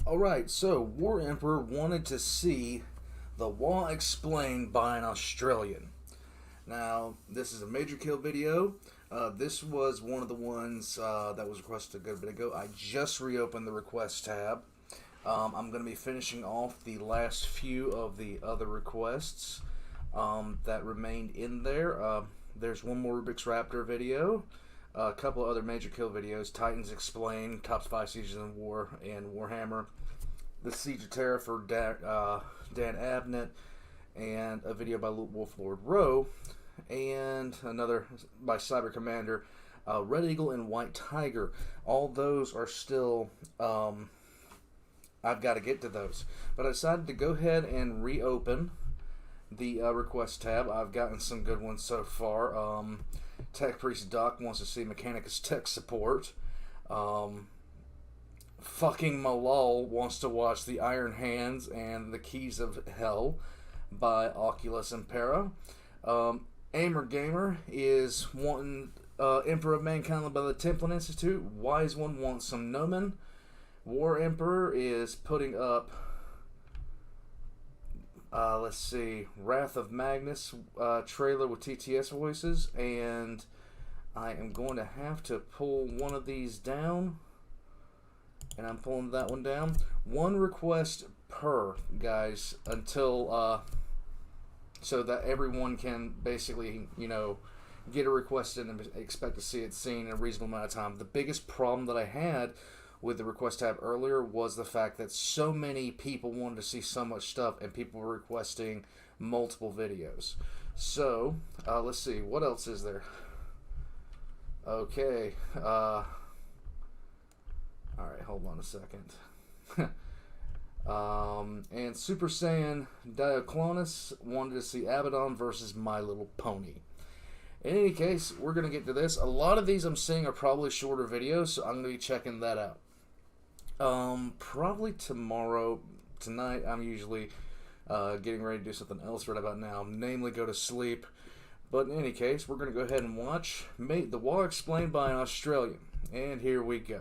Alright, so War Emperor wanted to see the Waaagh explained by an Australian. Now, this is a Majorkill video. This was one of the ones that was requested a good bit ago. I just reopened the request tab. I'm going to be finishing off the last few of the other requests that remained in there. There's one more Rubik's Raptor video, a couple of other Majorkill videos, Titans Explain, Top 5 Sieges in War, and Warhammer, the Siege of Terra for Dan Abnett, and a video by Wolf Lord Rowe, and another by Cyber Commander, Red Eagle and White Tiger. All those are still, I've got to get to those. But I decided to go ahead and reopen the request tab. I've gotten some good ones so far. Tech Priest Doc wants to see Mechanicus tech support. Fucking Malal wants to watch The Iron Hands and The Keys of Hell by Oculus Impera. Aimer Gamer is wanting Emperor of Mankind by the Templin Institute. Wise One wants some Nomen. War Emperor is putting up, let's see, Wrath of Magnus trailer with TTS voices, and I am going to have to pull one of these down, and I'm pulling that one down. One request per, guys, until, so that everyone can basically, you know, get a request in and expect to see it seen in a reasonable amount of time. The biggest problem that I had with the request tab earlier was the fact that so many people wanted to see so much stuff, and people were requesting multiple videos. So, let's see, what else is there? Okay, alright, hold on a second. And Super Saiyan Dioclonus wanted to see Abaddon versus My Little Pony. In any case, we're going to get to this. A lot of these I'm seeing are probably shorter videos, so I'm going to be checking that out. Probably tomorrow. Tonight, I'm usually getting ready to do something else right about now, namely go to sleep. But in any case, we're going to go ahead and watch the Waaagh explained by an Australian. And here we go.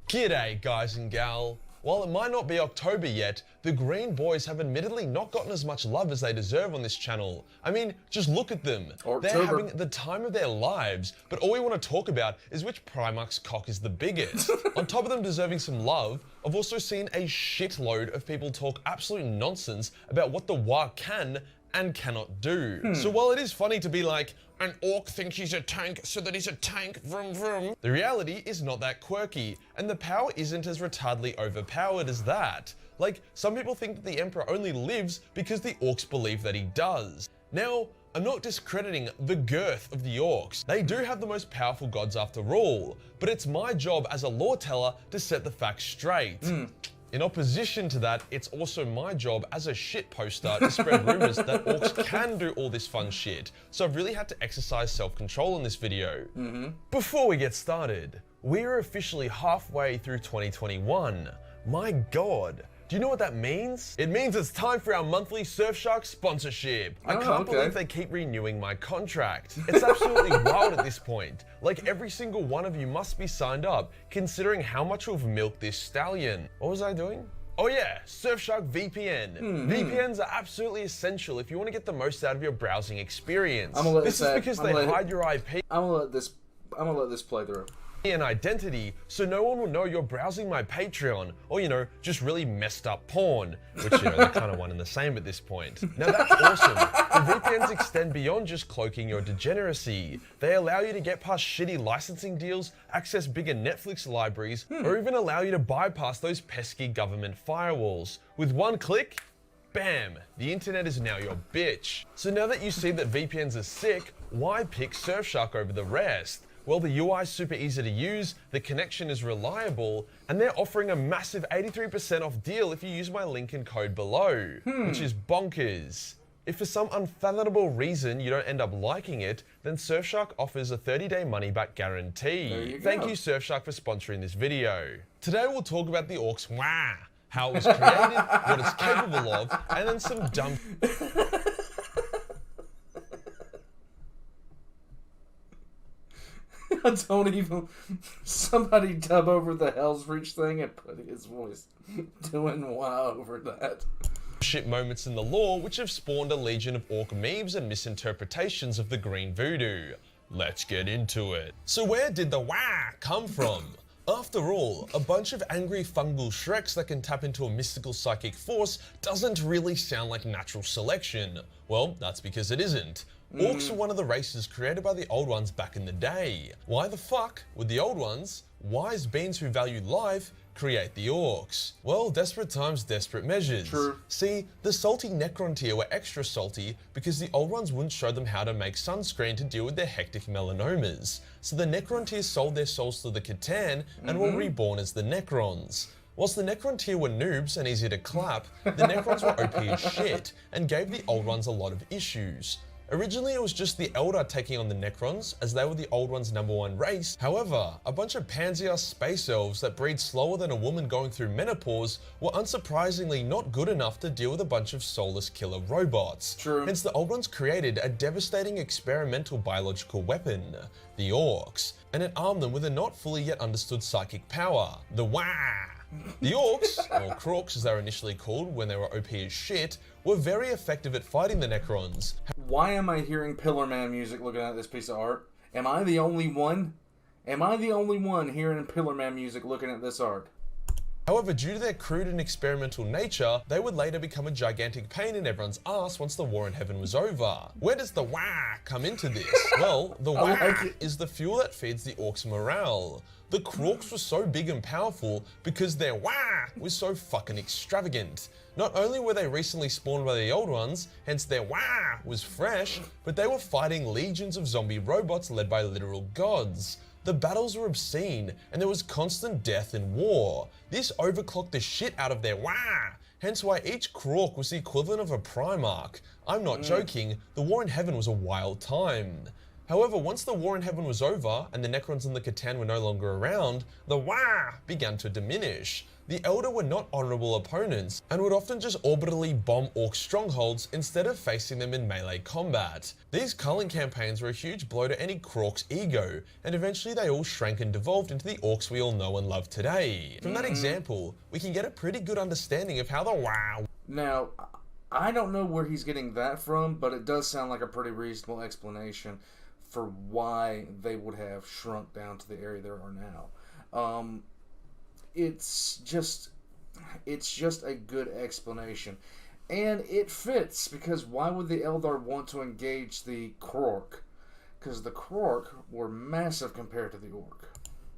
G'day, guys and gal. While it might not be October yet, the Green Boys have admittedly not gotten as much love as they deserve on this channel. I mean, just look at them. They're having the time of their lives, but all we want to talk about is which Primarch's cock is the biggest. On top of them deserving some love, I've also seen a shitload of people talk absolute nonsense about what the Waaagh can and cannot do. So while it is funny to be like, an orc thinks he's a tank, so that he's a tank, vroom vroom, the reality is not that quirky, and the power isn't as retardedly overpowered as that. Like, some people think that the Emperor only lives because the orcs believe that he does. Now, I'm not discrediting the girth of the orcs. They do have the most powerful gods after all, but it's my job as a lore teller to set the facts straight. In opposition to that, it's also my job as a shit poster to spread rumors that orcs can do all this fun shit, so I've really had to exercise self-control in this video. Before we get started, we are officially halfway through 2021. My god. Do you know what that means? It means it's time for our monthly Surfshark sponsorship. I can't believe they keep renewing my contract. It's absolutely wild at this point. Like, every single one of you must be signed up, considering how much we've milked this stallion. What was I doing? Oh yeah, Surfshark VPN. VPNs are absolutely essential if you want to get the most out of your browsing experience. This is because they hide your IP. I'm gonna let this play through. An identity, so no one will know you're browsing my Patreon, or, you know, just really messed up porn, which, you know, they're kind of one and the same at this point. Now that's awesome. The VPNs extend beyond just cloaking your degeneracy. They allow you to get past shitty licensing deals, access bigger Netflix libraries, or even allow you to bypass those pesky government firewalls. With one click, bam, the internet is now your bitch. So now that you see that VPNs are sick, why pick Surfshark over the rest? Well, the UI is super easy to use, the connection is reliable, and they're offering a massive 83% off deal if you use my link and code below, which is bonkers. If for some unfathomable reason you don't end up liking it, then Surfshark offers a 30-day money-back guarantee. Thank you, Surfshark, for sponsoring this video. Today we'll talk about the orcs Waaagh, how it was created, what it's capable of, and then some dumb I don't even... Somebody dub over the Hell's Reach thing and put his voice doing wow over that. Shit moments in the lore which have spawned a legion of orc memes and misinterpretations of the green voodoo. Let's get into it. So where did the Waaagh come from? After all, a bunch of angry fungal shreks that can tap into a mystical psychic force doesn't really sound like natural selection. Well, that's because it isn't. Orcs were one of the races created by the Old Ones back in the day. Why the fuck would the Old Ones, wise beings who value life, create the orcs? Well, desperate times, desperate measures. True. See, the salty Necron tier were extra salty because the Old Ones wouldn't show them how to make sunscreen to deal with their hectic melanomas. So the Necron tier sold their souls to the Catan and were reborn as the Necrons. Whilst the Necron tier were noobs and easy to clap, the Necrons were OP as shit and gave the Old Ones a lot of issues. Originally it was just the Eldar taking on the Necrons, as they were the Old Ones' #1 race. However, a bunch of pansy-ass space elves that breed slower than a woman going through menopause were unsurprisingly not good enough to deal with a bunch of soulless killer robots. True. Hence the Old Ones created a devastating experimental biological weapon, the Orcs, and it armed them with a not fully yet understood psychic power, the Waaagh. The Orcs, or Crooks as they were initially called when they were OP as shit, were very effective at fighting the Necrons. Why am I hearing Pillar Man music looking at this piece of art? Am I the only one? Am I the only one hearing Pillar Man music looking at this art? However, due to their crude and experimental nature, they would later become a gigantic pain in everyone's ass once the war in heaven was over. Where does the Waaagh come into this? Well, the Waaagh is the fuel that feeds the orcs' morale. The Krorks were so big and powerful because their Waaagh was so fucking extravagant. Not only were they recently spawned by the Old Ones, hence their Waaagh was fresh, but they were fighting legions of zombie robots led by literal gods. The battles were obscene, and there was constant death and war. This overclocked the shit out of their Waaagh, hence why each Krork was the equivalent of a Primarch. I'm not joking, the war in heaven was a wild time. However, once the war in heaven was over and the Necrons and the Catan were no longer around, the Waaagh began to diminish. The Elder were not honourable opponents and would often just orbitally bomb orc strongholds instead of facing them in melee combat. These culling campaigns were a huge blow to any Krork's ego, and eventually they all shrank and devolved into the orcs we all know and love today. From that example, we can get a pretty good understanding of how the Waaagh... Now, I don't know where he's getting that from, but it does sound like a pretty reasonable explanation for why they would have shrunk down to the area they are now. It's just a good explanation, and it fits because why would the Eldar want to engage the Krork? Because the Krork were massive compared to the Orc.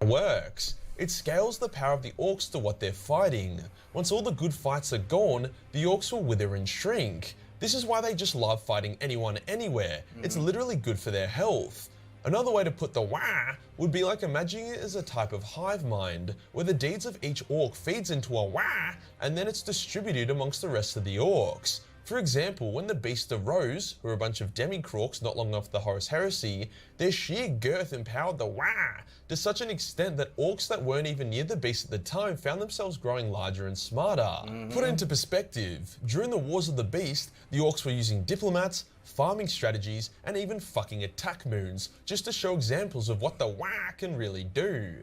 Works. It scales the power of the orcs to what they're fighting. Once all the good fights are gone, the orcs will wither and shrink. This is why they just love fighting anyone anywhere. It's literally good for their health. Another way to put the Waaagh would be like imagining it as a type of hive mind, where the deeds of each orc feeds into a Waaagh, and then it's distributed amongst the rest of the orcs. For example, when the Beast arose, who were a bunch of demi-Krorks not long after the Horus Heresy, their sheer girth empowered the Waaagh to such an extent that orcs that weren't even near the Beast at the time found themselves growing larger and smarter. Put it into perspective, during the Wars of the Beast, the orcs were using diplomats, farming strategies, and even fucking attack moons, just to show examples of what the Waaagh can really do.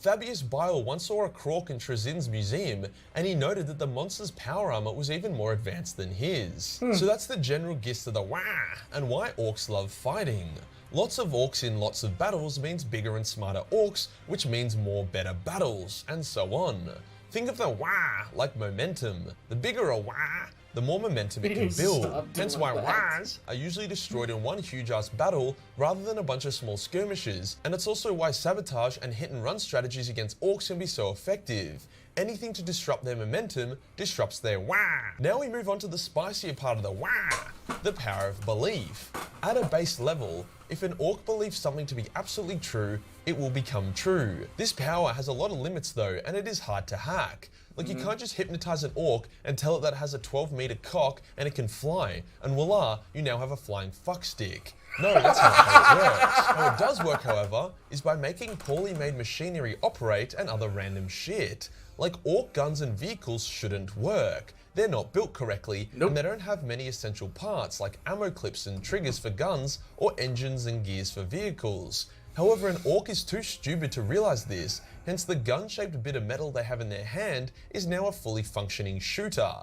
Fabius Bile once saw a Krork in Trezin's museum, and he noted that the monster's power armor was even more advanced than his. So that's the general gist of the Waaagh, and why orcs love fighting. Lots of orcs in lots of battles means bigger and smarter orcs, which means more better battles, and so on. Think of the Waaagh like momentum. The bigger a Waaagh, the more momentum it can build. Hence why Waaghs are usually destroyed in one huge ass battle rather than a bunch of small skirmishes. And it's also why sabotage and hit and run strategies against orcs can be so effective. Anything to disrupt their momentum disrupts their Waaagh. Now we move on to the spicier part of the Waaagh, the power of belief. At a base level, if an orc believes something to be absolutely true, it will become true. This power has a lot of limits though, and it is hard to hack. Like you can't just hypnotize an orc and tell it that it has a 12-meter cock and it can fly, and voila, you now have a flying fuckstick. No, that's not how it works. How it does work, however, is by making poorly made machinery operate and other random shit. Like orc guns and vehicles shouldn't work. They're not built correctly, and they don't have many essential parts like ammo clips and triggers for guns or engines and gears for vehicles. However, an orc is too stupid to realize this, hence the gun-shaped bit of metal they have in their hand is now a fully functioning shooter.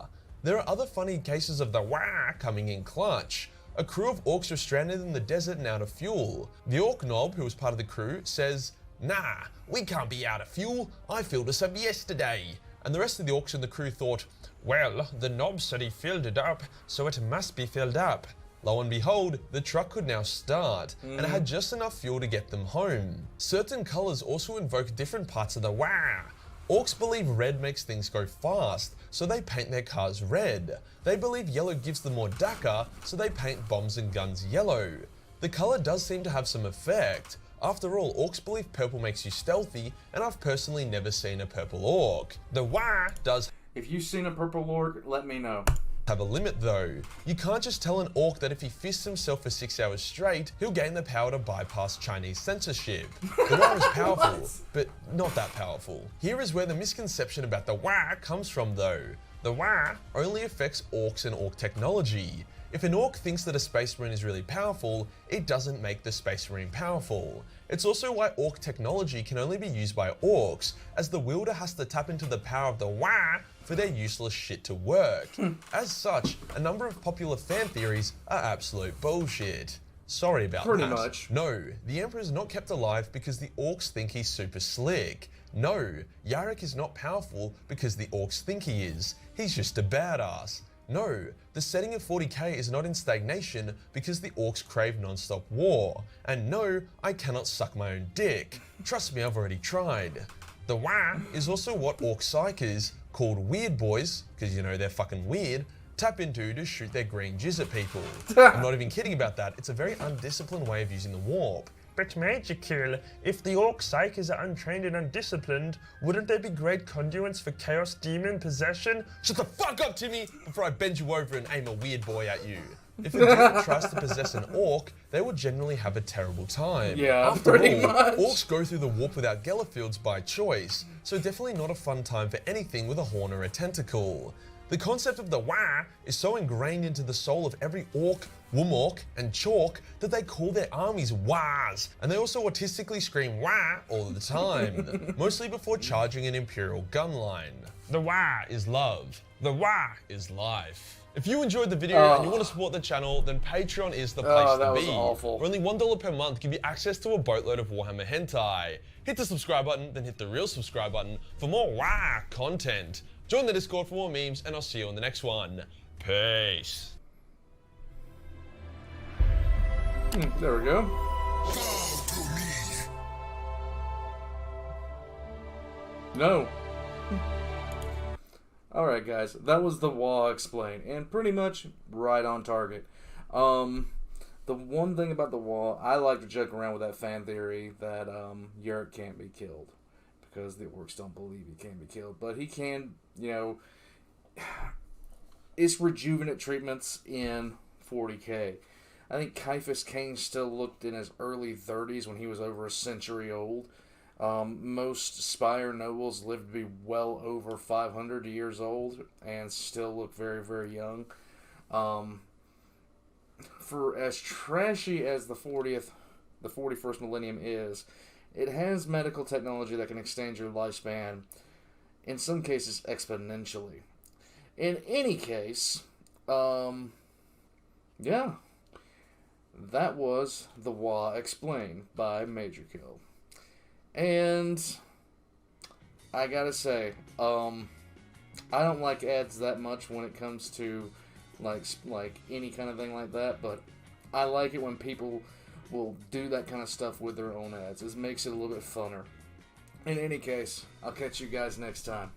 There are other funny cases of the Waaagh coming in clutch. A crew of orcs were stranded in the desert and out of fuel. The orc knob, who was part of the crew, says, "Nah, we can't be out of fuel, I filled us up yesterday." And the rest of the orcs in the crew thought, "Well, the knob said he filled it up, so it must be filled up." Lo and behold, the truck could now start, and it had just enough fuel to get them home. Certain colours also invoke different parts of the Waaagh. Orcs believe red makes things go fast, so they paint their cars red. They believe yellow gives them more dakka, so they paint bombs and guns yellow. The colour does seem to have some effect. After all, orcs believe purple makes you stealthy, and I've personally never seen a purple orc. The Waaagh does. If you've seen a purple orc, let me know. Have a limit though. You can't just tell an orc that if he fists himself for 6 hours straight, he'll gain the power to bypass Chinese censorship. The Waaagh is powerful, but not that powerful. Here is where the misconception about the Waaagh comes from though. The Waaagh only affects orcs and orc technology. If an orc thinks that a space marine is really powerful, it doesn't make the space marine powerful. It's also why orc technology can only be used by orcs, as the wielder has to tap into the power of the Waaagh for their useless shit to work. As such, a number of popular fan theories are absolute bullshit. Sorry about that. Pretty much. No, the Emperor is not kept alive because the orcs think he's super slick. No, Yarick is not powerful because the orcs think he is. He's just a badass. No, the setting of 40k is not in stagnation because the orcs crave non-stop war. And no, I cannot suck my own dick. Trust me, I've already tried. The Waaagh is also what orc psychers, called weird boys, because you know they're fucking weird, tap into to shoot their green jizz at people. I'm not even kidding about that, it's a very undisciplined way of using the warp. But Majorkill, if the orc psychers are untrained and undisciplined, wouldn't they be great conduits for chaos demon possession? Shut the fuck up, Timmy, before I bend you over and aim a weird boy at you. If a demon tries to possess an orc, they will generally have a terrible time. Yeah, After pretty all, much. orcs go through the warp without Gellerfields by choice, so definitely not a fun time for anything with a horn or a tentacle. The concept of the Waaagh is so ingrained into the soul of every orc, wumorc, and chalk that they call their armies Waaghs, and they also autistically scream Waaagh all the time, mostly before charging an Imperial gun line. The Waaagh is love. The Waaagh is life. If you enjoyed the video and you want to support the channel, then Patreon is the place to be. Awful. For only $1 per month, give you access to a boatload of Warhammer hentai. Hit the subscribe button, then hit the real subscribe button for more Waaagh content. Join the Discord for more memes, and I'll see you on the next one. Peace. There we go. No. Alright guys, that was the Waaagh explained, and pretty much right on target. The one thing about the Waaagh, I like to joke around with that fan theory that Yurick can't be killed, because the orcs don't believe he can be killed, but he can, you know, it's rejuvenate treatments in 40k. I think Caiaphas Cain still looked in his early 30s when he was over a century old. Most Spire nobles lived to be well over 500 years old and still look very, very young. For as trashy as the 41st millennium is, it has medical technology that can extend your lifespan, in some cases exponentially. In any case, yeah, that was the Waaagh explained by Majorkill. And I gotta say, I don't like ads that much when it comes to like any kind of thing like that, but I like it when people will do that kind of stuff with their own ads. It makes it a little bit funner. In any case, I'll catch you guys next time.